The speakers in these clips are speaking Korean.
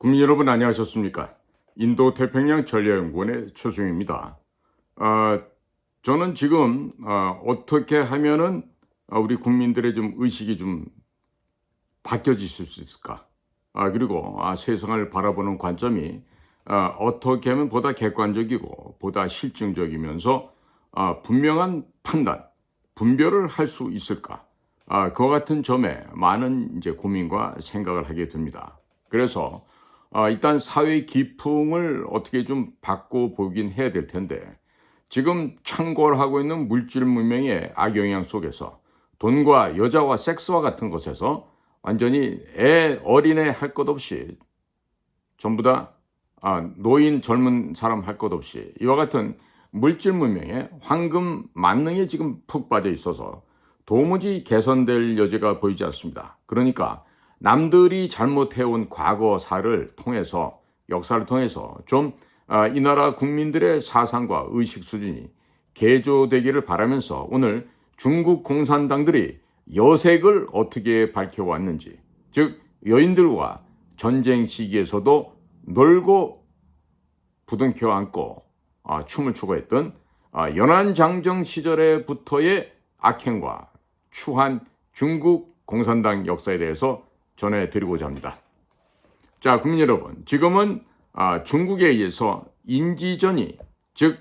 국민 여러분 안녕하셨습니까? 인도 태평양 전략연구원의 최승입니다. 저는 지금 어떻게 하면은 우리 국민들의 좀 의식이 좀 바뀌어질 수 있을까? 그리고 세상을 바라보는 관점이 어떻게 하면 보다 객관적이고 보다 실증적이면서 분명한 판단, 분별을 할 수 있을까? 그와 같은 점에 많은 이제 고민과 생각을 하게 됩니다. 그래서 일단 사회 기풍을 어떻게 좀 바꿔보긴 해야 될 텐데 지금 창궐하고 있는 물질 문명의 악영향 속에서 돈과 여자와 섹스와 같은 것에서 완전히 어린애 할 것 없이 전부 다 노인 젊은 사람 할 것 없이 이와 같은 물질 문명의 황금 만능에 지금 푹 빠져 있어서 도무지 개선될 여지가 보이지 않습니다. 그러니까 남들이 잘못해온 과거사를 통해서 역사를 통해서 좀 이 나라 국민들의 사상과 의식 수준이 개조되기를 바라면서 오늘 중국 공산당들이 여색을 어떻게 밝혀왔는지, 즉 여인들과 전쟁 시기에서도 놀고 부둥켜 안고 춤을 추고 했던 연안장정 시절에부터의 악행과 추한 중국 공산당 역사에 대해서 전해드리고자 합니다. 자, 국민 여러분, 지금은 중국에 의해서 인지전이, 즉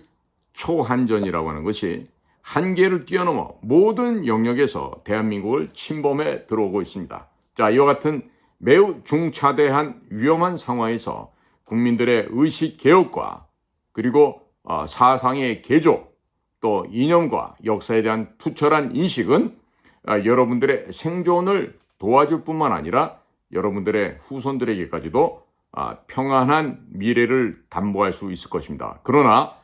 초한전이라고 하는 것이 한계를 뛰어넘어 모든 영역에서 대한민국을 침범해 들어오고 있습니다. 자, 이와 같은 매우 중차대한 위험한 상황에서 국민들의 의식 개혁과 그리고 사상의 개조, 또 이념과 역사에 대한 투철한 인식은 여러분들의 생존을 도와줄 뿐만 아니라 여러분들의 후손들에게까지도 평안한 미래를 담보할 수 있을 것입니다. 그러나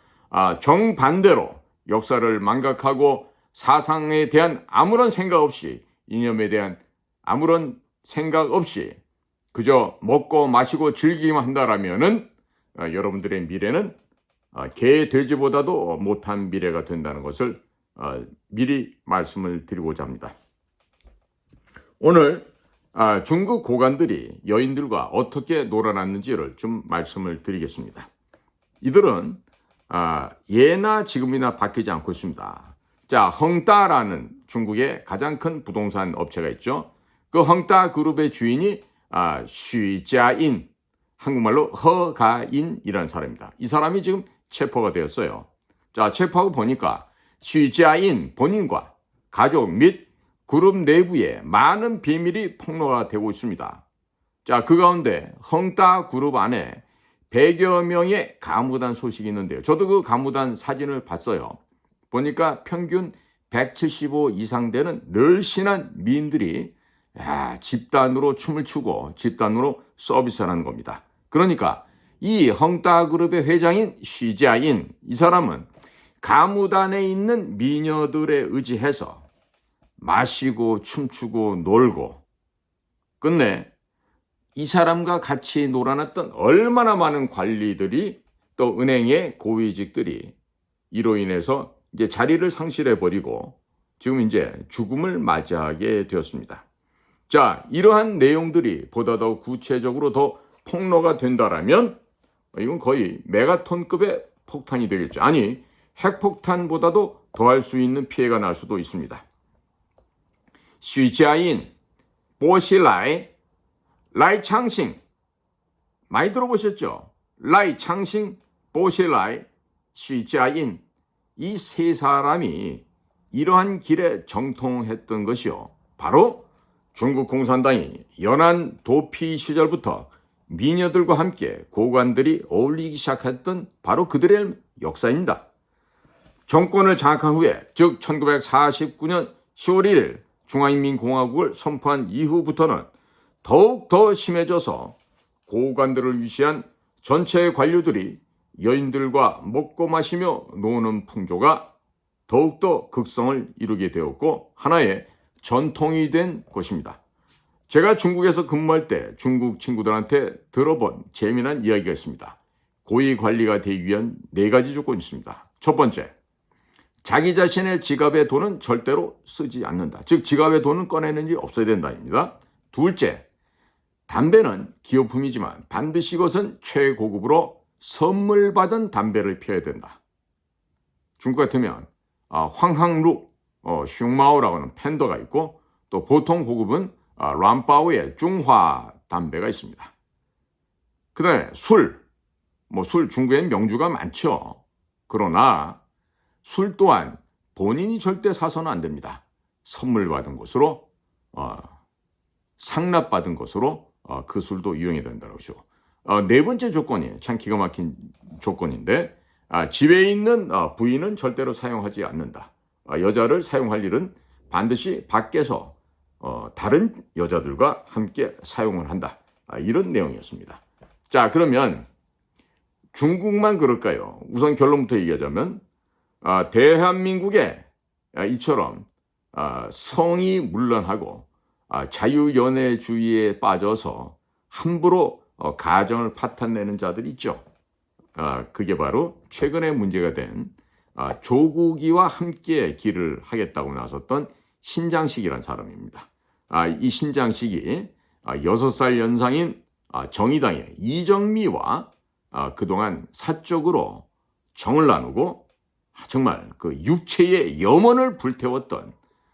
정반대로 역사를 망각하고 사상에 대한 아무런 생각 없이, 이념에 대한 아무런 생각 없이 그저 먹고 마시고 즐기기만 한다라면은 여러분들의 미래는 개 돼지보다도 못한 미래가 된다는 것을 미리 말씀을 드리고자 합니다. 오늘 중국 고관들이 여인들과 어떻게 놀아났는지를 좀 말씀을 드리겠습니다. 이들은 예나 지금이나 바뀌지 않고 있습니다. 자, 헝따라는 중국의 가장 큰 부동산 업체가 있죠. 그 헝따 그룹의 주인이 쉬자인, 한국말로 허가인이라는 사람입니다. 이 사람이 지금 체포가 되었어요. 자, 체포하고 보니까 쉬자인 본인과 가족 및 그룹 내부에 많은 비밀이 폭로가 되고 있습니다. 자, 그 가운데 헝따 그룹 안에 100여 명의 가무단 소식이 있는데요. 저도 그 가무단 사진을 봤어요. 보니까 평균 175 이상 되는 늘씬한 미인들이 집단으로 춤을 추고 집단으로 서비스를 하는 겁니다. 그러니까 이 헝따 그룹의 회장인 쉬자인, 이 사람은 가무단에 있는 미녀들에 의지해서 마시고 춤추고 놀고 끝내 이 사람과 같이 놀아났던 얼마나 많은 관리들이 또 은행의 고위직들이 이로 인해서 이제 자리를 상실해버리고 지금 이제 죽음을 맞이하게 되었습니다. 자, 이러한 내용들이 보다 더 구체적으로 더 폭로가 된다라면 이건 거의 메가톤급의 폭탄이 되겠죠. 아니, 핵폭탄보다도 더할 수 있는 피해가 날 수도 있습니다. 쉬자인, 보시라이, 라이 창싱, 많이 들어보셨죠? 라이 창싱, 보시라이, 쉬자인, 이 세 사람이 이러한 길에 정통했던 것이요, 바로 중국 공산당이 연안 도피 시절부터 미녀들과 함께 고관들이 어울리기 시작했던 바로 그들의 역사입니다. 정권을 장악한 후에, 즉 1949년 10월 1일 중화인민공화국을 선포한 이후부터는 더욱 더 심해져서 고관들을 위시한 전체 관료들이 여인들과 먹고 마시며 노는 풍조가 더욱더 극성을 이루게 되었고 하나의 전통이 된 곳입니다. 제가 중국에서 근무할 때 중국 친구들한테 들어본 재미난 이야기가 있습니다. 고위 관리가 되기 위한 4가지 조건이 있습니다. 첫 번째, 자기 자신의 지갑의 돈은 절대로 쓰지 않는다. 즉 지갑의 돈은 꺼내는 일이 없어야 된다입니다. 둘째, 담배는 기호품이지만 반드시 이것은 최고급으로 선물 받은 담배를 피워야 된다. 중국 같으면 황항루, 슝마오라고 하는 팬더가 있고 또 보통 고급은 람바오의 중화 담배가 있습니다. 그 다음에 술 중국에는 명주가 많죠. 그러나 술 또한 본인이 절대 사서는 안 됩니다. 선물 받은 것으로 상납받은 것으로 그 술도 이용해야 된다고 하죠. 네 번째 조건이 참 기가 막힌 조건인데 집에 있는 부인은 절대로 사용하지 않는다. 여자를 사용할 일은 반드시 밖에서 다른 여자들과 함께 사용을 한다. 이런 내용이었습니다. 자, 그러면 중국만 그럴까요? 우선 결론부터 얘기하자면 대한민국에 이처럼 성이 물론하고 자유연애주의에 빠져서 함부로 가정을 파탄내는 자들이 있죠. 그게 바로 최근에 문제가 된 조국이와 함께 길을 하겠다고 나섰던 신장식이라는 사람입니다. 이 신장식이 6살 연상인 정의당의 이정미와 그동안 사적으로 정을 나누고 정말 그 육체의 염원을 불태웠던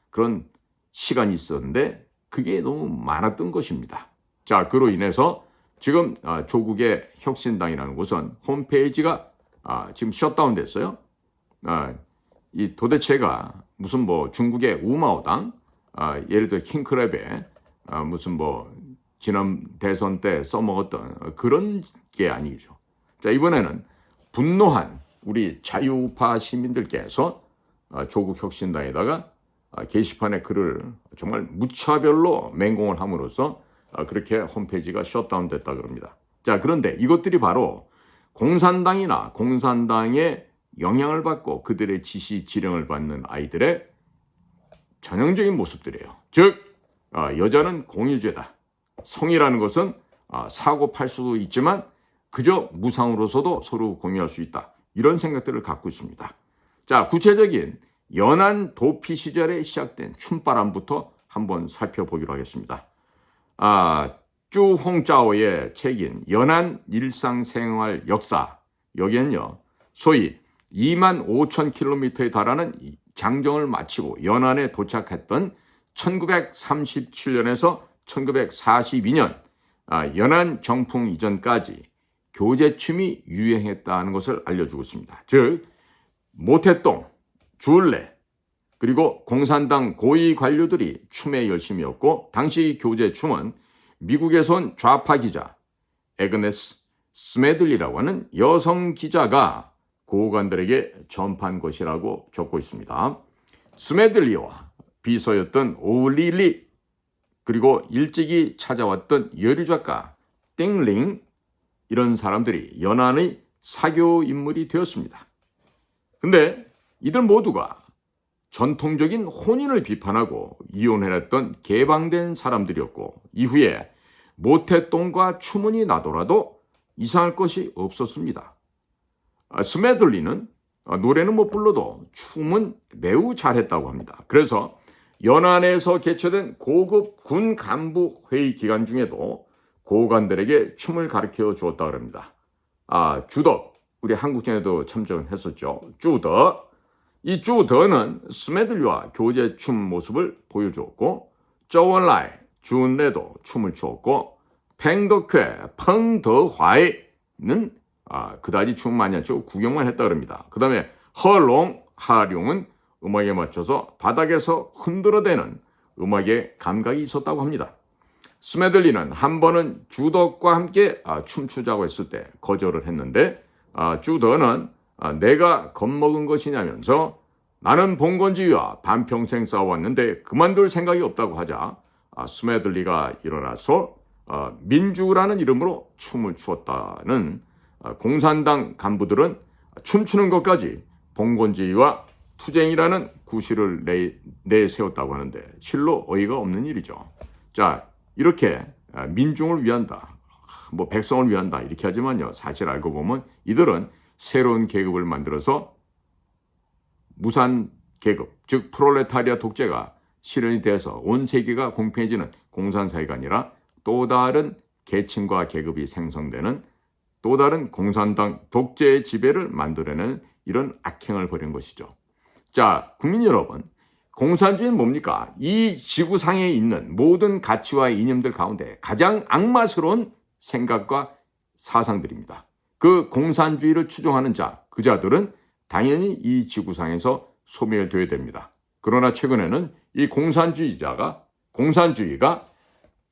그런 시간이 있었는데 그게 너무 많았던 것입니다. 자, 그로 인해서 지금 조국의 혁신당이라는 곳은 홈페이지가 지금 셧다운 됐어요. 이 도대체가 무슨 중국의 우마오당, 예를 들어 킹크랩의 무슨 지난 대선 때 써먹었던 그런 게 아니죠. 자, 이번에는 분노한 우리 자유우파 시민들께서 조국 혁신당에다가 게시판에 글을 정말 무차별로 맹공을 함으로써 그렇게 홈페이지가 셧다운 됐다 그럽니다. 자, 그런데 이것들이 바로 공산당이나 공산당의 영향을 받고 그들의 지시 지령을 받는 아이들의 전형적인 모습들이에요. 즉 여자는 공유죄다. 성이라는 것은 사고 팔 수도 있지만 그저 무상으로서도 서로 공유할 수 있다. 이런 생각들을 갖고 있습니다. 자, 구체적인 연안 도피 시절에 시작된 춤바람부터 한번 살펴보기로 하겠습니다. 쭈홍짜오의 책인 연안 일상생활 역사, 여기엔요 소위 25,000km에 달하는 장정을 마치고 연안에 도착했던 1937년에서 1942년 연안 정풍 이전까지 교제춤이 유행했다는 것을 알려주고 있습니다. 즉 모태똥, 줄레, 그리고 공산당 고위 관료들이 춤에 열심이었고 당시 교제춤은 미국에서 온 좌파 기자 애그네스 스메들리라고 하는 여성 기자가 고관들에게 전파한 것이라고 적고 있습니다. 스메들리와 비서였던 오릴리, 그리고 일찍이 찾아왔던 여류 작가 땡링, 이런 사람들이 연안의 사교 인물이 되었습니다. 근데 이들 모두가 전통적인 혼인을 비판하고 이혼해냈던 개방된 사람들이었고 이후에 모태똥과 추문이 나더라도 이상할 것이 없었습니다. 스메들리는 노래는 못 불러도 춤은 매우 잘했다고 합니다. 그래서 연안에서 개최된 고급 군 간부 회의 기간 중에도 고관들에게 춤을 가르쳐 주었다고 합니다. 주덕, 우리 한국전에도 참전했었죠. 주덕. 이 주덕은 스메들리와 교제춤 모습을 보여주었고 쪼원라이, 준레도 춤을 추었고 팽덕회, 펑더화이는 그다지 춤 많이 안 추고 구경만 했다고 합니다. 그 다음에 허롱, 하룡은 음악에 맞춰서 바닥에서 흔들어대는 음악에 감각이 있었다고 합니다. 스메들리는 한 번은 주덕과 함께 춤추자고 했을 때 거절을 했는데 주덕은 내가 겁먹은 것이냐면서 나는 봉건주의와 반평생 싸워왔는데 그만둘 생각이 없다고 하자 스메들리가 일어나서 민주라는 이름으로 춤을 추었다는 공산당 간부들은 춤추는 것까지 봉건주의와 투쟁이라는 구실을 내세웠다고 하는데 실로 어이가 없는 일이죠. 자, 이렇게 민중을 위한다, 백성을 위한다 이렇게 하지만요, 사실 알고 보면 이들은 새로운 계급을 만들어서 무산 계급, 즉 프롤레타리아 독재가 실현이 돼서 온 세계가 공평해지는 공산사회가 아니라 또 다른 계층과 계급이 생성되는 또 다른 공산당 독재의 지배를 만들어내는 이런 악행을 벌인 것이죠. 자, 국민 여러분, 공산주의는 뭡니까? 이 지구상에 있는 모든 가치와 이념들 가운데 가장 악마스러운 생각과 사상들입니다. 그 공산주의를 추종하는 그자들은 당연히 이 지구상에서 소멸되어야 됩니다. 그러나 최근에는 이 공산주의가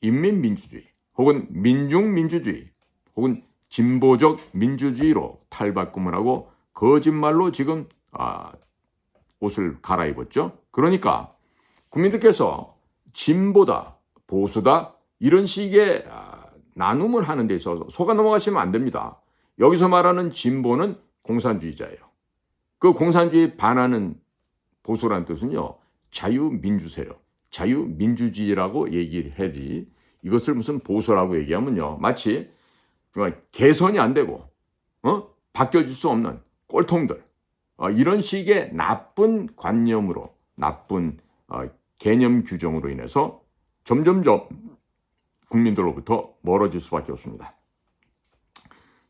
인민민주주의 혹은 민중민주주의 혹은 진보적 민주주의로 탈바꿈을 하고 거짓말로 지금 옷을 갈아입었죠. 그러니까 국민들께서 진보다 보수다 이런 식의 나눔을 하는 데 있어서 속아 넘어가시면 안 됩니다. 여기서 말하는 진보는 공산주의자예요. 그 공산주의에 반하는 보수라는 뜻은요, 자유민주세력, 자유민주주의라고 얘기를 해야지, 이것을 무슨 보수라고 얘기하면요, 마치 개선이 안 되고 바뀌어질 수 없는 꼴통들, 이런 식의 나쁜 관념으로, 나쁜 개념 규정으로 인해서 점점점 국민들로부터 멀어질 수밖에 없습니다.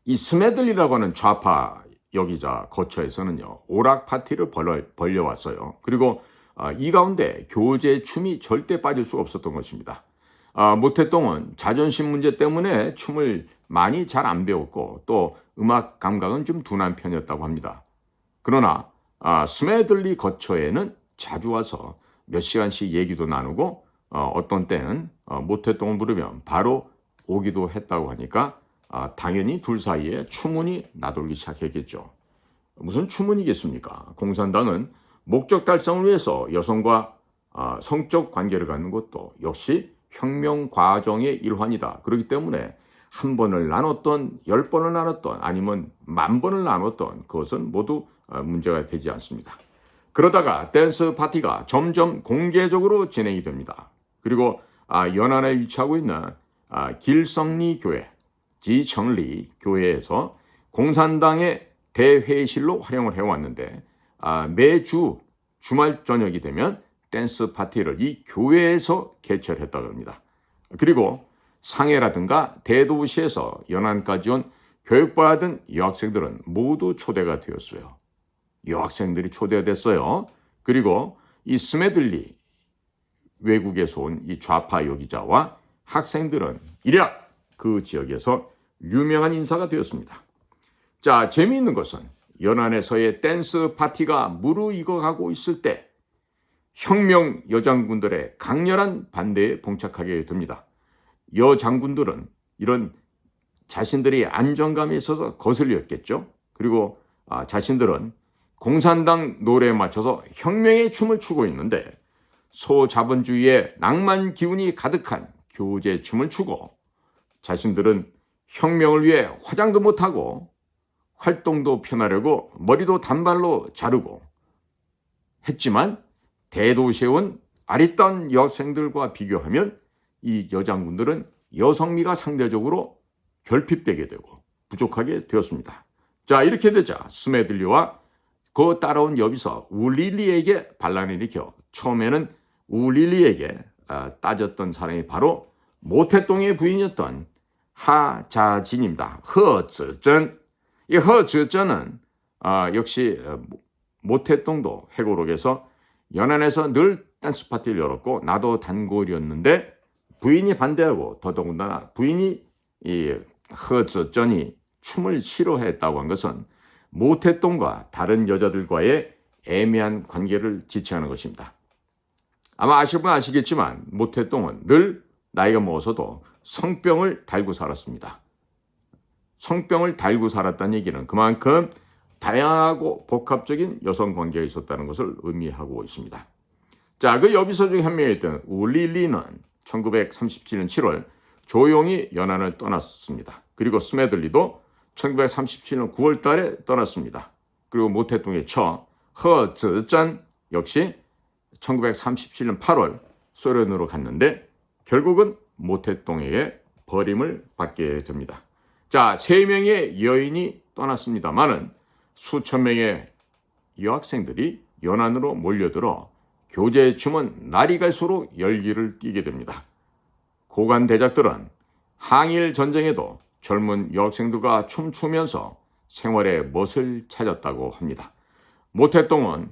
이 스매들리라고 하는 좌파 여기자 거처에서는요, 오락 파티를 벌려왔어요. 그리고 이 가운데 교제 춤이 절대 빠질 수가 없었던 것입니다. 모태똥은 자존심 문제 때문에 춤을 많이 잘 안 배웠고 또 음악 감각은 좀 둔한 편이었다고 합니다. 그러나 스매들리 거처에는 자주 와서 몇 시간씩 얘기도 나누고 어떤 때는 모태똥을 부르면 바로 오기도 했다고 하니까 당연히 둘 사이에 추문이 나돌기 시작했겠죠. 무슨 추문이겠습니까? 공산당은 목적 달성을 위해서 여성과 성적 관계를 갖는 것도 역시 혁명 과정의 일환이다. 그렇기 때문에 한 번을 나눴던 10번을 나눴던 아니면 10,000번을 나눴던 그것은 모두 문제가 되지 않습니다. 그러다가 댄스 파티가 점점 공개적으로 진행이 됩니다. 그리고 연안에 위치하고 있는 길성리 교회, 지청리 교회에서 공산당의 대회의실로 활용을 해왔는데 매주 주말 저녁이 되면 댄스 파티를 이 교회에서 개최를 했다고 합니다. 그리고 상해라든가 대도시에서 연안까지 온 교육받은 여학생들은 모두 초대가 되었어요. 여학생들이 초대됐어요. 그리고 이 스매들리 외국에서 온 이 좌파 요기자와 학생들은 일약 그 지역에서 유명한 인사가 되었습니다. 자, 재미있는 것은 연안에서의 댄스 파티가 무르익어가고 있을 때 혁명 여장군들의 강렬한 반대에 봉착하게 됩니다. 여장군들은 이런 자신들이 안정감에 있어서 거슬렸겠죠. 그리고 자신들은 공산당 노래에 맞춰서 혁명의 춤을 추고 있는데 소자본주의의 낭만 기운이 가득한 교제 춤을 추고 자신들은 혁명을 위해 화장도 못하고 활동도 편하려고 머리도 단발로 자르고 했지만 대도시에 온 아리따운 여학생들과 비교하면 이 여장군들은 여성미가 상대적으로 결핍되게 되고 부족하게 되었습니다. 자, 이렇게 되자 스매들리와 그 따라온 여비서 우릴리에게 반란을 일으켜 처음에는 우릴리에게 따졌던 사람이 바로 모태똥의 부인이었던 하자진입니다. 허즈전. 이 허즈전은 역시 모태똥도 회고록에서 연안에서 늘 댄스 파티를 열었고 나도 단골이었는데 부인이 반대하고 더더군다나 부인이 이 허즈전이 춤을 싫어했다고 한 것은 모태똥과 다른 여자들과의 애매한 관계를 지칭하는 것입니다. 아마 아실 분 아시겠지만 모태똥은 늘 나이가 먹어서도 성병을 달고 살았습니다. 성병을 달고 살았다는 얘기는 그만큼 다양하고 복합적인 여성 관계가 있었다는 것을 의미하고 있습니다. 자, 그 여비서 중 한 명이었던 우릴리는 1937년 7월 조용히 연안을 떠났습니다. 그리고 스매들리도 1937년 9월 달에 떠났습니다. 그리고 모태똥의 처 허즈전 역시 1937년 8월 소련으로 갔는데 결국은 모태똥에게 버림을 받게 됩니다. 자, 3명의 여인이 떠났습니다만은 수천 명의 여학생들이 연안으로 몰려들어 교제 춤은 날이 갈수록 열기를 띠게 됩니다. 고관 대작들은 항일 전쟁에도 젊은 여학생들과 춤추면서 생활의 멋을 찾았다고 합니다. 모태똥은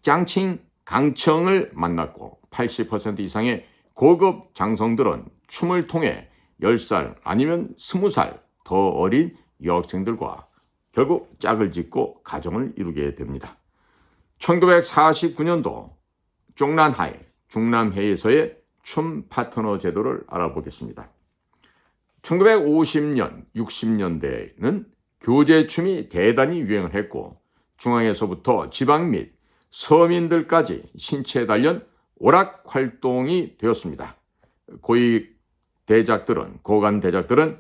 짱칭 강청을 만났고 80% 이상의 고급 장성들은 춤을 통해 10살 아니면 20살 더 어린 여학생들과 결국 짝을 짓고 가정을 이루게 됩니다. 1949년도 중남하이, 중남해에서의 춤 파트너 제도를 알아보겠습니다. 1950년, 60년대에는 교제춤이 대단히 유행을 했고 중앙에서부터 지방 및 서민들까지 신체 단련 오락 활동이 되었습니다. 고관 대작들은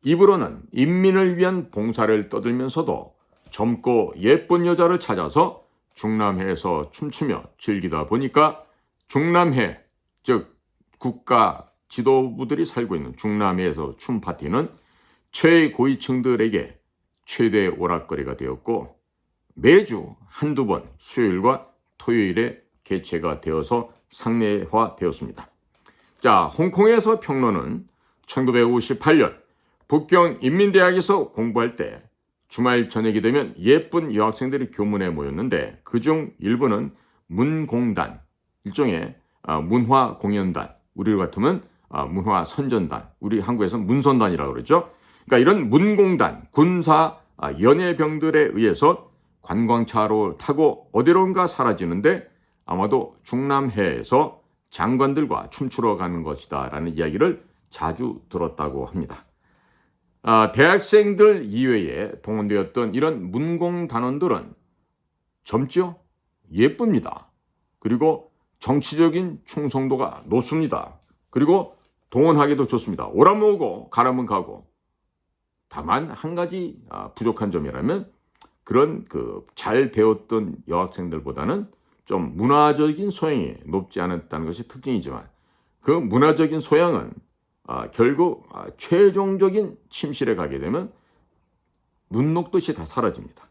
입으로는 인민을 위한 봉사를 떠들면서도 젊고 예쁜 여자를 찾아서 중남해에서 춤추며 즐기다 보니까 중남해, 즉 국가 지도부들이 살고 있는 중남해에서 춤 파티는 최고위층들에게 최대 오락거리가 되었고 매주 한두 번 수요일과 토요일에 개최가 되어서 상례화되었습니다. 자, 홍콩에서 평론은 1958년 북경 인민대학에서 공부할 때 주말 저녁이 되면 예쁜 여학생들이 교문에 모였는데 그중 일부는 문공단, 일종의 문화공연단, 우리 같으면 문화선전단, 우리 한국에서는 문선단이라고 그러죠. 그러니까 이런 문공단, 군사 연예병들에 의해서 관광차로 타고 어디론가 사라지는데 아마도 중남해에서 장관들과 춤추러 가는 것이다 라는 이야기를 자주 들었다고 합니다. 대학생들 이외에 동원되었던 이런 문공단원들은 젊죠? 예쁩니다. 그리고 정치적인 충성도가 높습니다. 그리고 동원하기도 좋습니다. 오라면 오고 가라면 가고. 다만 한 가지 부족한 점이라면 그런 잘 배웠던 여학생들보다는 좀 문화적인 소양이 높지 않았다는 것이 특징이지만 그 문화적인 소양은 결국 최종적인 침실에 가게 되면 눈 녹듯이 다 사라집니다.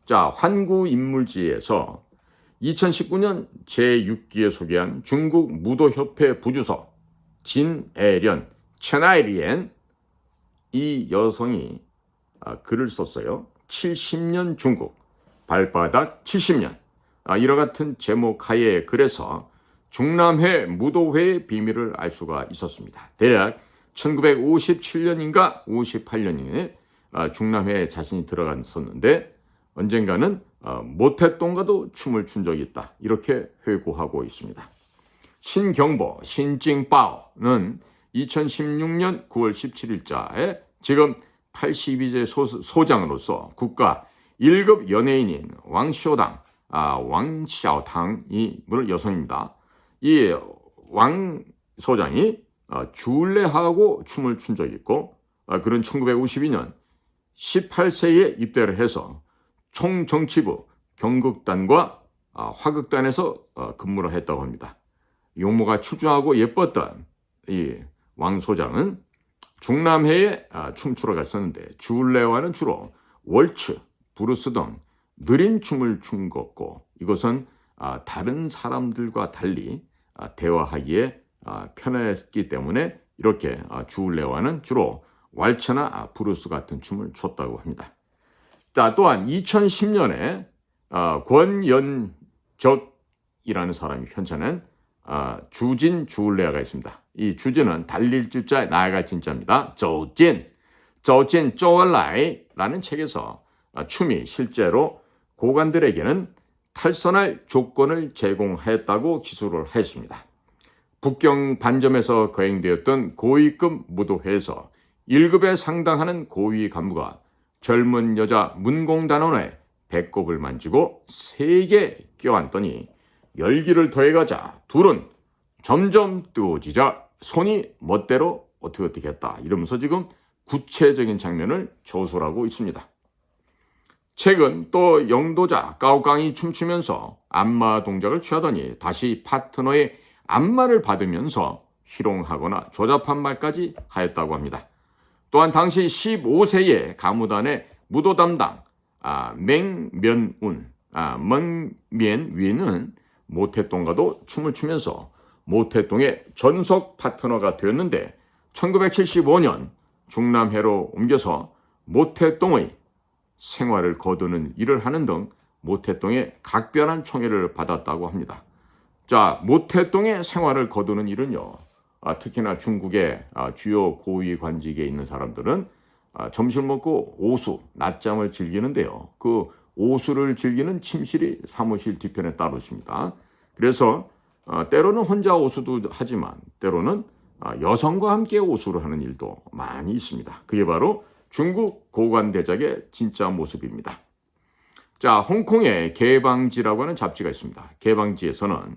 자, 환구인물지에서 2019년 제6기에 소개한 중국 무도협회 부주석 진애련 체나이리엔 이 여성이 글을 썼어요. 70년 중국, 발바닥 70년. 이와 같은 제목 하에 글에서 중남해 무도회의 비밀을 알 수가 있었습니다. 대략 1957년인가 58년에 중남해에 자신이 들어갔었는데 언젠가는 모태똥과도 춤을 춘 적이 있다. 이렇게 회고하고 있습니다. 신경보 신징바오는 2016년 9월 17일자에 지금 82세 소장으로서 국가 1급 연예인인 왕샤오탕이 물론 여성입니다. 이 왕 소장이 줄레하고 춤을 춘 적이 있고 그는 1952년 18세에 입대를 해서 총정치부 경극단과 화극단에서 근무를 했다고 합니다. 용모가 출중하고 예뻤던 이 왕 소장은 중남해에 춤추러 갔었는데 줄레와는 주로 월츠, 브루스 등 느린 춤을 춘 것고 이것은 다른 사람들과 달리 대화하기에 편했기 때문에 이렇게 줄레와는 주로 왈츠나 브루스 같은 춤을 췄다고 합니다. 자, 또한 2010년에 권연적이라는 사람이 편찬한 주진 줄레아가 있습니다. 이 주진은 달릴 주자 나아갈 진짜입니다. 조진 쪼얼라이라는 책에서 춤이 실제로 고관들에게는 탈선할 조건을 제공했다고 기술을 했습니다. 북경 반점에서 거행되었던 고위급 무도회에서 1급에 상당하는 고위 간부가 젊은 여자 문공단원의 배꼽을 만지고 세게 껴안더니 열기를 더해가자 둘은 점점 뜨거워지자 손이 멋대로 어떻게 했다 이러면서 지금 구체적인 장면을 조술하고 있습니다. 최근 또 영도자 까오깡이 춤추면서 안마 동작을 취하더니 다시 파트너의 안마를 받으면서 희롱하거나 조잡한 말까지 하였다고 합니다. 또한 당시 15세의 가무단의 무도 담당 맹면윈은 모태똥과도 춤을 추면서 모태똥의 전속 파트너가 되었는데 1975년 중남해로 옮겨서 모태똥의 생활을 거두는 일을 하는 등 모태똥의 각별한 총애를 받았다고 합니다. 자, 모태똥의 생활을 거두는 일은요, 특히나 중국의 주요 고위 관직에 있는 사람들은 점심 먹고 오수, 낮잠을 즐기는데요. 그 오수를 즐기는 침실이 사무실 뒤편에 따로 있습니다. 그래서 때로는 혼자 오수도 하지만 때로는 여성과 함께 오수를 하는 일도 많이 있습니다. 그게 바로 중국 고관대작의 진짜 모습입니다. 자, 홍콩의 개방지라고 하는 잡지가 있습니다. 개방지에서는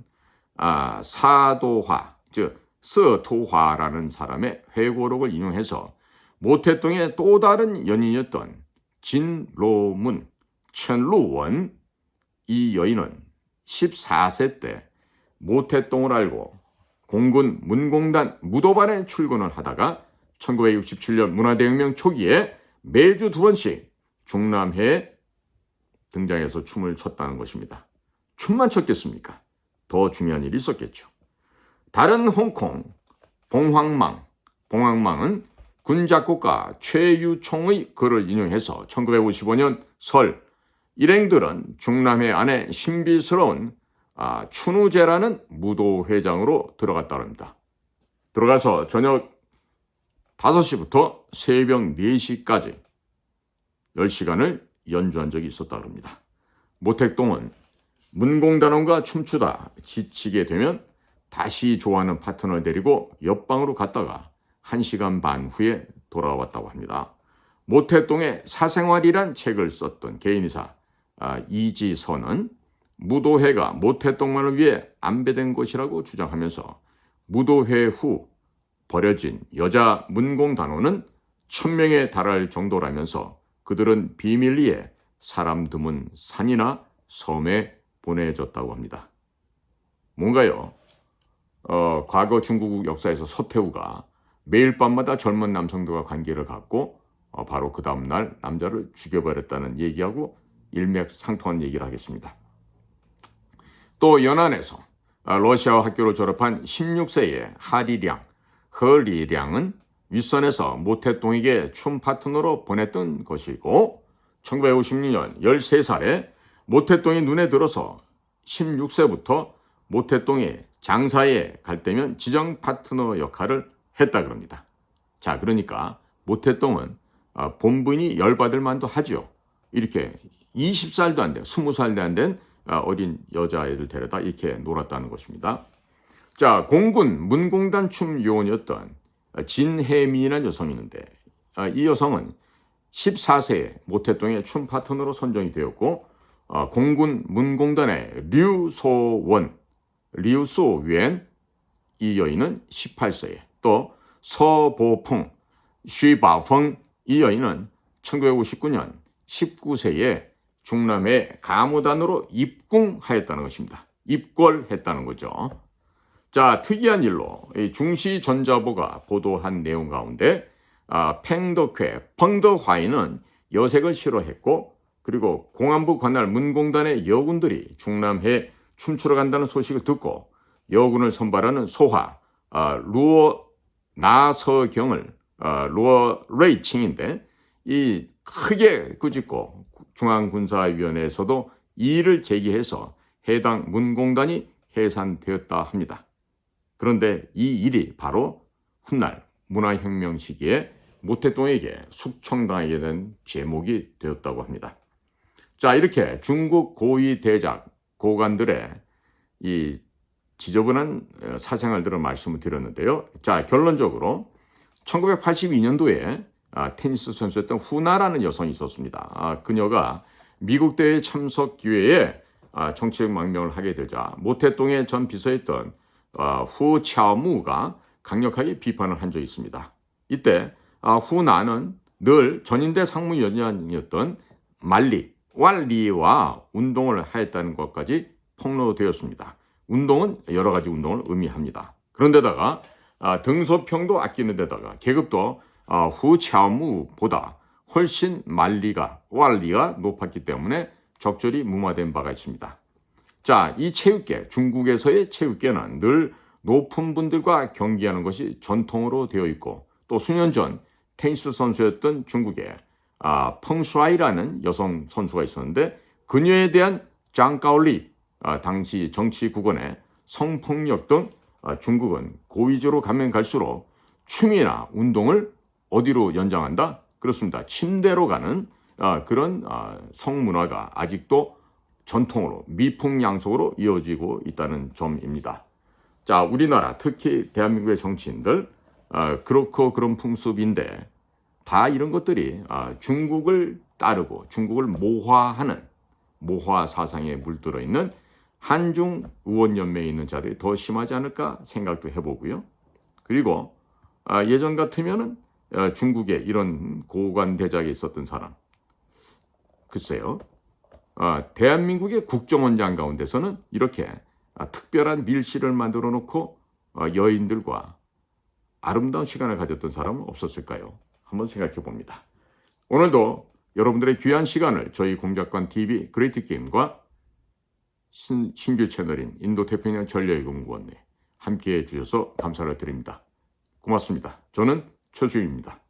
사도화, 즉 서토화라는 사람의 회고록을 인용해서 모태똥의 또 다른 연인이었던 진로문, 천루원 이 여인은 14세 때 모태똥을 알고 공군 문공단 무도반에 출근을 하다가 1967년 문화대혁명 초기에 매주 2번씩 중남해에 등장해서 춤을 췄다는 것입니다. 춤만 췄겠습니까? 더 중요한 일이 있었겠죠. 다른 홍콩 봉황망은 군 작곡가 최유총의 글을 인용해서 1955년 설 일행들은 중남해 안에 신비스러운 춘우제라는 무도회장으로 들어갔다고 합니다. 들어가서 저녁 5시부터 새벽 4시까지 10시간을 연주한 적이 있었다고 합니다. 모택동은 문공단원과 춤추다 지치게 되면 다시 좋아하는 파트너를 데리고 옆방으로 갔다가 1시간 반 후에 돌아왔다고 합니다. 모태똥의 사생활이란 책을 썼던 개인이사 이지선은 무도회가 모태똥만을 위해 안배된 것이라고 주장하면서 무도회 후 버려진 여자 문공단원은 1000명에 달할 정도라면서 그들은 비밀리에 사람 드문 산이나 섬에 보내졌다고 합니다. 뭔가요? 과거 중국 역사에서 서태후가 매일 밤마다 젊은 남성들과 관계를 갖고 바로 그 다음날 남자를 죽여버렸다는 얘기하고 일맥상통한 얘기를 하겠습니다. 또 연안에서 러시아 학교를 졸업한 16세의 허리량은 윗선에서 모태똥에게 춤 파트너로 보냈던 것이고 1956년 13살에 모태똥이 눈에 들어서 16세부터 모태똥이 장사에 갈 때면 지정 파트너 역할을 했다 그럽니다. 자, 그러니까 모태똥은 본분이 열받을 만도 하죠. 이렇게 20살도 안 돼, 20살도 안 된 어린 여자애들 데려다 이렇게 놀았다는 것입니다. 자, 공군 문공단 춤 요원이었던 진혜민이라는 여성이 있는데 이 여성은 14세에 모태똥의 춤 파트너로 선정이 되었고 공군 문공단의 류소웬 이 여인은 18세에 또 서보풍, 쉬바펑 이 여인은 1959년 19세에 중남해 가무단으로 입궁하였다는 것입니다. 입궐했다는 거죠. 자, 특이한 일로 중시전자보가 보도한 내용 가운데 펑더화이는 여색을 싫어했고 그리고 공안부 관할 문공단의 여군들이 중남해 춤추러 간다는 소식을 듣고 여군을 선발하는 소하 루어 나서경을 루어 레이칭인데 이 크게 꾸짖고 중앙군사위원회에서도 이의를 제기해서 해당 문공단이 해산되었다 합니다. 그런데 이 일이 바로 훗날 문화혁명 시기에 모태똥에게 숙청당하게 된 제목이 되었다고 합니다. 자, 이렇게 중국 고위 대작 고관들의 이 지저분한 사생활들을 말씀을 드렸는데요. 자, 결론적으로 1982년도에 테니스 선수였던 후나라는 여성이 있었습니다. 그녀가 미국 대회 참석 기회에 정치적 망명을 하게 되자 모태똥의 전 비서였던 후차무가 강력하게 비판을 한 적이 있습니다. 이때 후나는 늘 전인대 상무위원장이었던 왈리와 운동을 하였다는 것까지 폭로되었습니다. 운동은 여러 가지 운동을 의미합니다. 그런데다가 등소평도 아끼는 데다가 계급도 후차무보다 훨씬 왈리가 높았기 때문에 적절히 무마된 바가 있습니다. 자, 이 체육계, 중국에서의 체육계는 늘 높은 분들과 경기하는 것이 전통으로 되어 있고 또 수년 전 테니스 선수였던 중국의 펑슈아이라는 여성 선수가 있었는데 그녀에 대한 장가올리 당시 정치 구건의 성폭력 등 중국은 고위주로 가면 갈수록 춤이나 운동을 어디로 연장한다? 그렇습니다. 침대로 가는 그런 성문화가 아직도 전통으로 미풍양속으로 이어지고 있다는 점입니다. 자, 우리나라 특히 대한민국의 정치인들 그렇고 그런 풍습인데 다 이런 것들이 중국을 따르고 중국을 모화하는 모화 사상에 물들어 있는 한중 의원연맹에 있는 자들이 더 심하지 않을까 생각도 해보고요. 그리고 예전 같으면은 중국에 이런 고관 대작에 있었던 사람, 글쎄요. 대한민국의 국정원장 가운데서는 이렇게 특별한 밀실을 만들어 놓고 여인들과 아름다운 시간을 가졌던 사람은 없었을까요? 한번 생각해 봅니다. 오늘도 여러분들의 귀한 시간을 저희 공작관 TV 그레이트 게임과 신규 채널인 인도태평양 전략연구원에 함께해 주셔서 감사를 드립니다. 고맙습니다. 저는 최수임입니다.